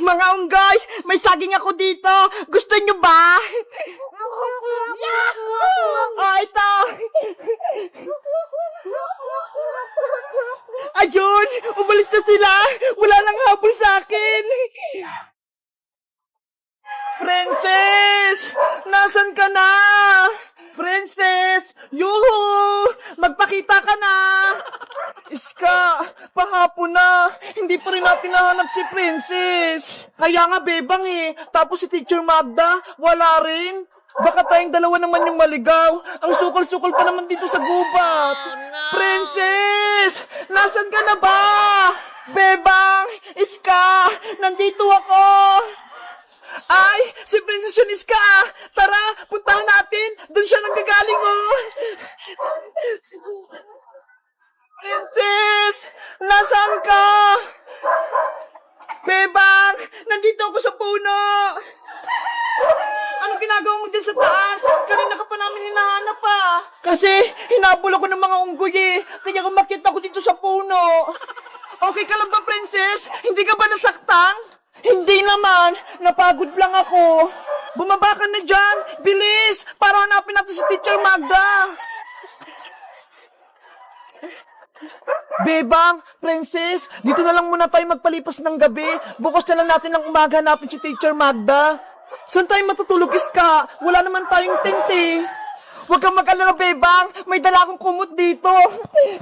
Mga unggay, may saging ako dito. Gusto nyo ba? Oh, ito. Ayun, umalis na sila. Wala nang habol sa akin. Princess! Nasaan ka na? Princess! Yuhu! Magpakita ka na! Iska, pahapon na. Hindi pa rin natin nahanap si Princess. Kaya nga, bebang eh. Tapos si Teacher Magda, wala rin. Baka tayong dalawa naman yung maligaw. Ang sukol-sukol pa naman dito sa gubat. Oh, no. Princess! Nasaan ka na ba? Bebang! Iska! Nandito ako! Ay! Si Princess yun, Iska! Tara! Puntahan natin! Doon siya nanggagaling, oh! Princess! Nasaan ka? Bebang! Nandito ako sa puno! Anong ginagawa mo dyan sa taas? Kanina ka pa namin hinahanap pa. Kasi hinabol ako ng mga unggoy eh. Kaya umakyat ako dito sa puno. Okay ka lang ba, Princess? Hindi ka ba nasaktan? Hindi naman. Napagod lang ako. Bumaba ka na dyan. Bilis! Para hanapin natin si Teacher Magda. Bebang, Princess, dito na lang muna tayo magpalipas ng gabi. Bukas na lang natin ng umaga hanapin si Teacher Magda. Saan tayo matutulog, Iska? Wala naman tayong tent eh. Huwag kang mag-alala, Bebang. May dala akong kumot dito.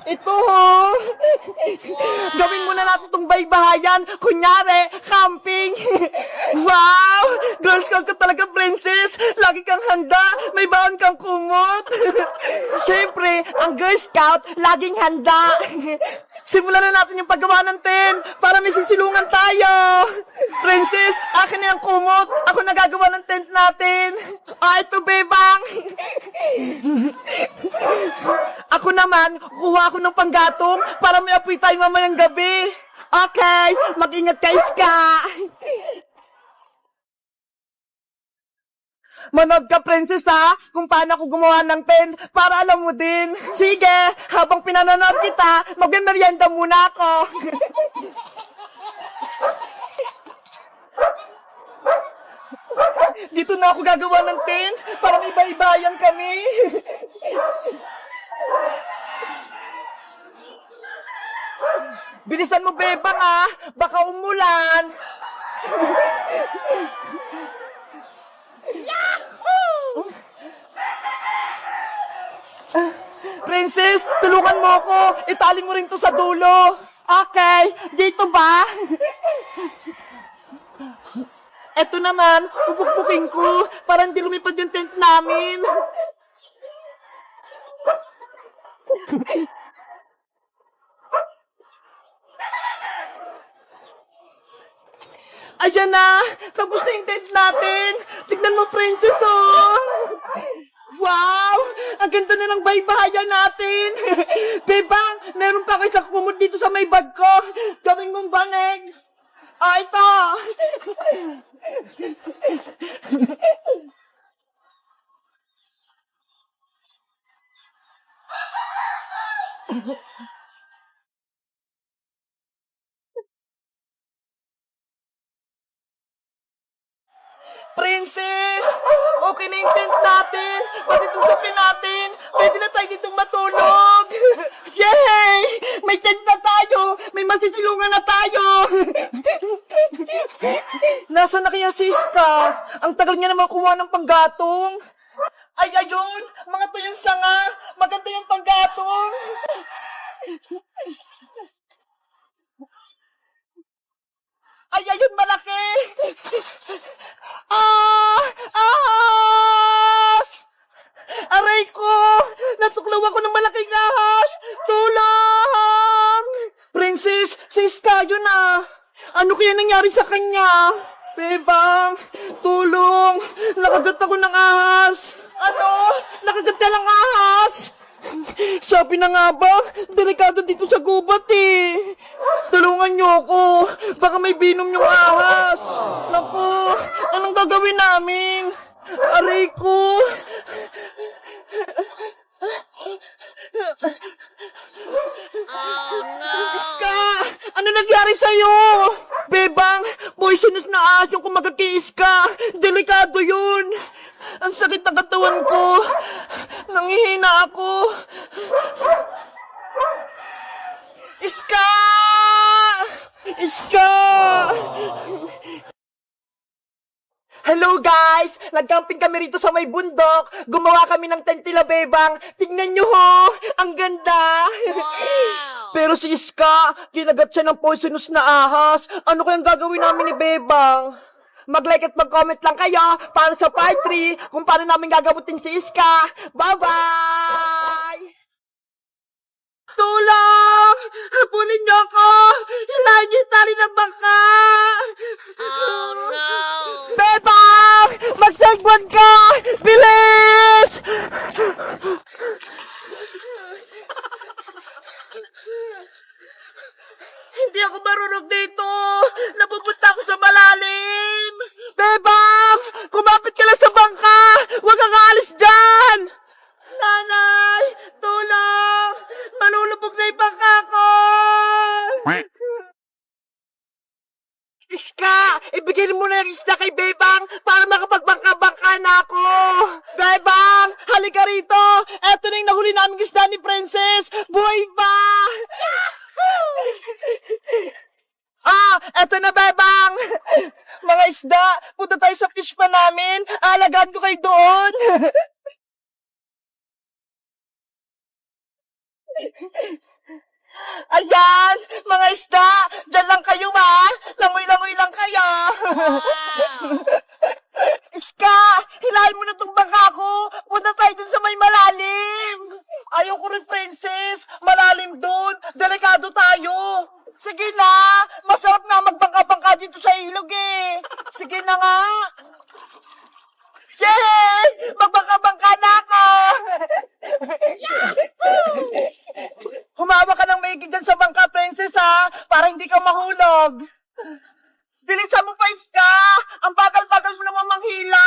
Ito, ho. Gawin muna natin itong baybahayan. Kunyari, camping. Wow! Girl Scout ka talaga, Princess. Lagi kang handa. May baon kang kumot. Siyempre, ang Girl Scout, laging handa. Simulan na natin yung paggawa ng tent para may sisilungan tayo. Princess, akin na yung kumot. Ako nagagawa ng tent natin. Ito, Bebang. Ako naman, kuha ako ng panggatong para may apoy tayo mamayang gabi. Okay, mag-ingat ka, Iska. Manood ka, Princess, ha? Kung paano ako gumawa ng tent para alam mo din. Sige, habang pinanonood kita, magmerienda muna ako. Dito na ako gagawa ng tent para may baybayan kami. Bilisan mo, Bebang, ha? Baka umulan. Princess, tulungan mo ako. Itali mo rin to sa dulo. Okay, dito ba? Eto naman, pupukpukin ko para hindi lumipad yung tent namin. Ayan na! Tapos na yung tent natin! Tignan mo, Princess, oh! Wow! Ang ganda na ng baybahayan natin! Bebang, meron pa kayo sa kumod dito sa may bag ko! Gawin mong banig! Ito! Princess! Okay na yung tent natin! Pati tusapin natin! Pwede na tayo ditong matulog! Yay! May tent na tayo! May masisilungan na tayo! Nasaan na kaya si Iska? Ang tagal niya naman kuha ng panggatong! Ay, ayun! Mga tuyong sanga! Maganda yung panggatong! Ay, ayun, malaki! Ahas! Aray ko! Natuklaw ako ng malaking ahas! Tulong! Princess, si Iska yun ah! Ano kaya nangyari sa kanya? Bebang, tulong! Nakagat ako ng ahas! Ano? Nakagat ka ng ahas? Sabi na nga ba, delikado dito sa gubat eh. Tulungan niyo ako, baka may binom yung ahas. Naku, anong gagawin namin? Aray ko. Oh no! Iska, ano nangyari sa'yo? Bebang, poisonous na ahas yung kumagatiis ka. Delikado yun. Ang sakit ng katawan ko. Nangihina ako. Iska! Iska! Hello guys! Nag-camping kami rito sa may bundok. Gumawa kami ng tent nila, Bebang. Tignan nyo ho! Ang ganda! Pero si Iska, kinagat siya ng poisonous na ahas. Ano kayang gagawin namin ni Bebang? Mag-like at mag-comment lang kayo para sa part 3 kung paano namin gagamutin si Iska. Bye-bye! Tulong! Hapunin niyo ako! Hilahin niyo yung tali ng bangka! Oh no! Bebang! Magsagwan ka! Bilis! Hindi ako marunong dito! Napupunta ako sa malalim! Bebang! Kumapit ka lang sa bangka! Huwag kang aalis dyan! Nanay! Tulong! Malulubog na yung bangka ko! Iska! Ibigay mo na yung isda kay Bebang para makapagbangka-bangka na ako! Bebang! Halika rito! Eto na yung nahuli naming isda ni Princess! Buhay pa! Eto na, Bebang! Mga isda, punta tayo sa fish pa namin. Alagaan ko kayo doon. Ayan, mga isda, dyan lang kayo ha. Langoy-langoy lang kayo. Iska, hilahin mo na tong bangka ko. Punta tayo dun sa may malalim. Ayaw ko rin, Princess. Malalim dun. Delikado tayo. Sige na. Masarap nga magbangka-bangka dito sa ilog eh. Sige na nga. Yay! Magbangka-bangka na ako. Humawa ka ng maigi dyan sa bangka, Princess ha. Para hindi ka mahulog. Bilisan mo pa, Iska. Ang bagal-bagal mo naman manghila.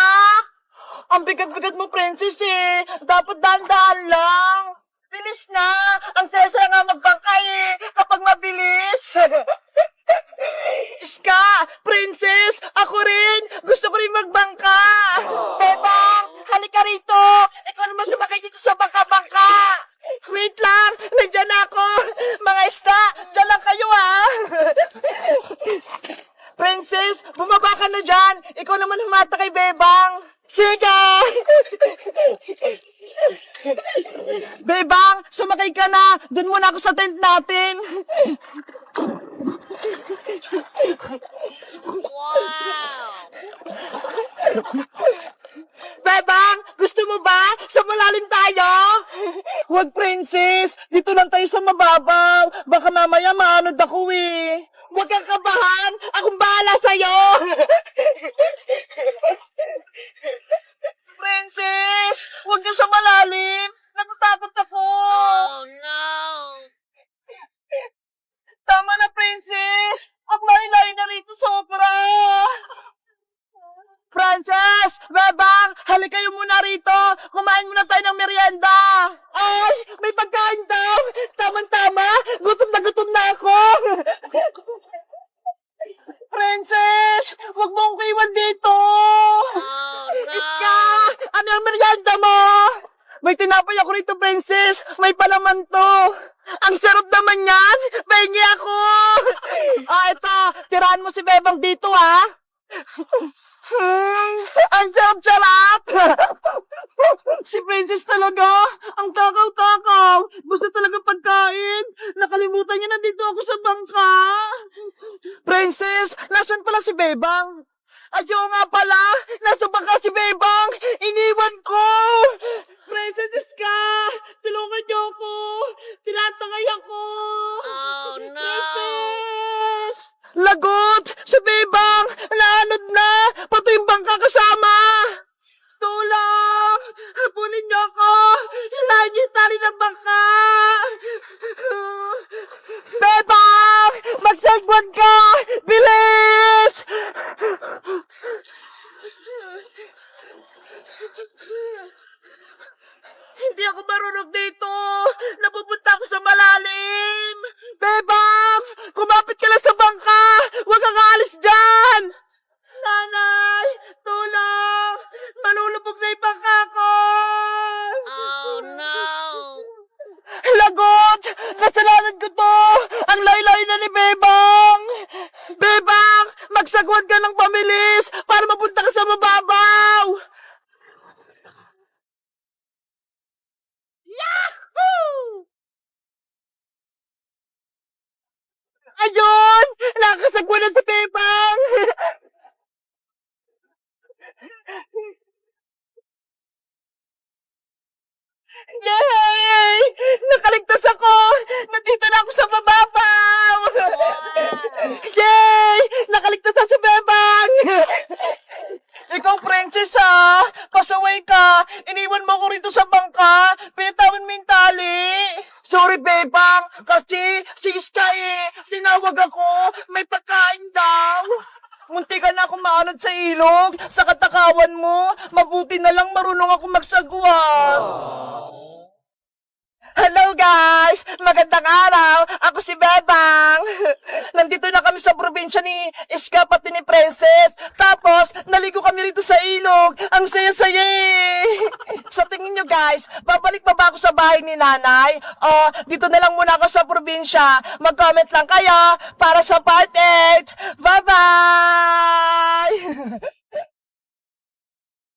Ang bigat-bigat mo, Princess eh. Dapat dahan-dahan lang. Bilis na. Ang saya-saya nga magbangka eh. Kapag mabilis. Iska, Princess, ako rin. Gusto ko rin magbangka. Bebang, halika rito. Ikaw naman sumakay dito sa bangka-bangka. Wait lang, nandyan ako. Mga isda, dyan lang kayo ha. Princess, bumaba ka na dyan. Ikaw naman humata kay Bebang. Sige! Bebang, sumakay ka na. Doon muna ako sa tent natin. Wow! Bebang, gusto mo ba? Sa malalim tayo? Huwag, Princess. Dito lang tayo sa mababaw. Baka mamaya maanod ako eh. Huwag kang kabahan. Akong bahala sa'yo. Princess, huwag ka sa malalim. Natatakot ako. Oh no! Tama na, Princess. Ang layo-layo na rito, sobra. Princess! Bebang! Halika kayo muna rito! Kumain muna tayo ng merienda! Ay! May pagkain daw! Tama-tama! Gutom na ako! Princess! Huwag mo akong iwan dito! Oh no! Iska! Ano ang merienda mo? May tinapay ako rito, Princess! May palaman to! Ang sarap naman yan! Pengi ako! Ito! Tirahan mo si Bebang dito, ha? Ang sarap-sarap! Si Princess talaga, ang takaw-takaw. Gusto talaga pagkain. Nakalimutan niya na dito ako sa bangka. Princess, nasan pala si Bebang? Ayaw nga pala, nasa bangka si Bebang. Iniwan ko. Princess Iska, tulungan niyo ako. Tinatangay ako. Oh no! Princess! Lagot! Si Bebang! Naanod na! Pati yung bangka kasama! Tulong! Hapunin niyo ako! Hilahin niyo yung tali ng bangka! Bebang! Magsagwan ka! Bilis! Hindi ako marunong dito! Napupunta ako sa malalim! Bebang! Kumapit ka lang sa bangka! Huwag kang aalis Bebang! Bebang! Magsagwan ka ng pamilis para mapunta ka sa mababaw! Yahoo! Ayun! Nakasagwan na si Bebang! Yay! Nakaligtas ako! Nandito na ako sa mababaw! Yay! Nakaligtas na si Bebang! Ikaw, princess, ha? Pasaway ka! Iniwan mo ko rito sa bangka! Pinatawan mo yung tali! Sorry, Bebang! Kasi si Iska tinawag ako! May pagkain daw! Munti ka na akong maanod sa ilog! Sa katakawan mo! Mabuti na lang marunong ako magsagwan! Hello guys! Magandang araw! Ako si Bebang! Nandito na kami sa probinsya ni Iska pati ni Princess. Tapos, naligo kami rito sa ilog. Ang saya-saya eh! Sa tingin nyo guys, babalik pa ba ako sa bahay ni nanay? O, dito na lang muna ako sa probinsya. Mag-comment lang kayo para sa part 8. Bye-bye!